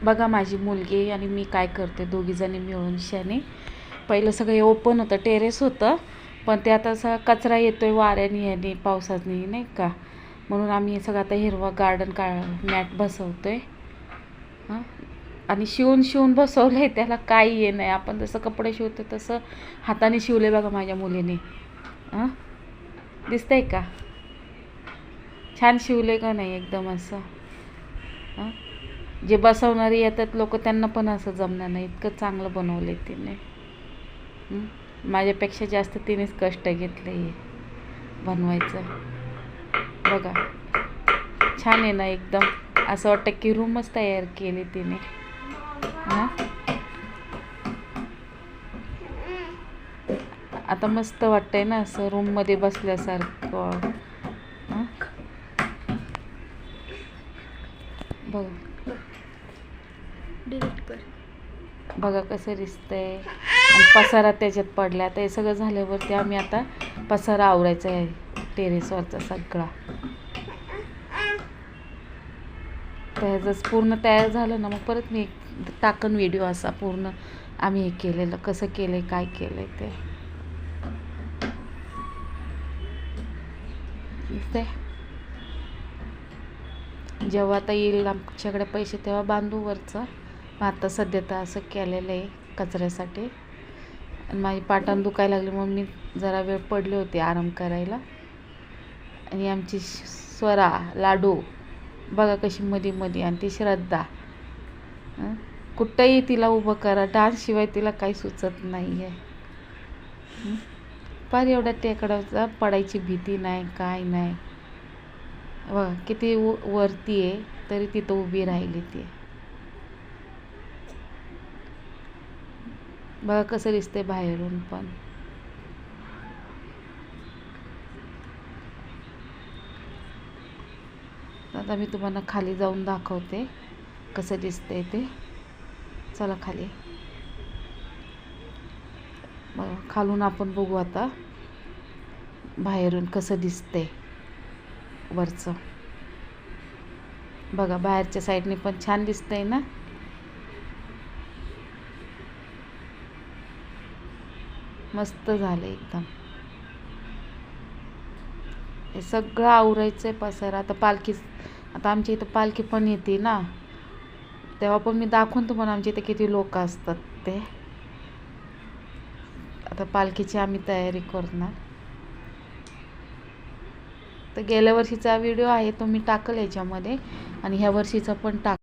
बघा माझी मुलगी आणि मी काय करते, दोघीजणी मिळून शाने. पहिलं सगळं ओपन होतं, टेरेस होतं, पण ते आता असा कचरा येतोय वाऱ्याने याने पावसाने नाही का, म्हणून आम्ही सगळं आता हिरवा गार्डन मॅट बसवतोय. हां, आणि शिवून बसवलं आहे, त्याला काही ये नाही. आपण जसं कपडे शिवतो तसं हाताने शिवले बघा माझ्या मुलीने. हां, दिसतंय का छान शिवले का नाही एकदम असं. हां, जे बसवणारे येतात लोक त्यांना पण असं जमणार नाही, इतकं चांगलं बनवलं तिने. माझ्यापेक्षा जास्त तिनेच कष्ट घेतले हे बनवायचं. बघा छान आहे ना एकदम, असं वाटतं की रूमच तयार केली तिने. हां, आता मस्त वाटतंय ना असं रूममध्ये बसल्यासारखं. हां, बघा कसं दिसतंय. आणि पसारा त्याच्यात पडला. आता हे सगळं झाल्यावरती आम्ही आता पसारा आवरायचा आहे टेरेसवरचा सगळा. त्याच पूर्ण तयार झालं ना, मग परत मी टाकन व्हिडिओ असा पूर्ण आम्ही हे केलेलं, कसं केलंय काय केलंय ते. जेव्हा आता येईल आमच्याकडे पैसे तेव्हा बांधू वरचं. मग आता सध्या तर असं केलेलं आहे कचऱ्यासाठी. आणि माझी पाटाण दुखायला लागली म्हणून मी जरा वेळ पडले होते आराम करायला. आणि आमची स्वरा लाडू बघा कशी मध्ये आणि ती श्रद्धा, कुठंही तिला उभं करा, डान्स शिवाय तिला काही सुचत नाही आहे. फार एवढ्या टेकडाचा पडायची भीती नाही, काय नाही. बघा किती वरती आहे तरी तिथं उभी राहिली ती. बघा कसं दिसतंय बाहेरून पण. आता मी तुम्हाला खाली जाऊन दाखवते कसं दिसतंय ते. चला खाली, बघा खालून आपण बघू आता बाहेरून कसं दिसतंय वरचं. बघा बाहेरच्या साईडने पण छान दिसतंय ना. मस्त झालं एकदम. हे सगळं आवरायचं आहे पसारा. आता आमच्या इथं पालखी पण येते ना, तेव्हा पण मी दाखवून तुम्हाला आमच्या इथे किती लोक असतात ते. आता पालखीची आम्ही तयारी करणार. तर गेल्या वर्षीचा व्हिडिओ आहे तो मी टाकल याच्यामध्ये, आणि ह्या वर्षीचा पण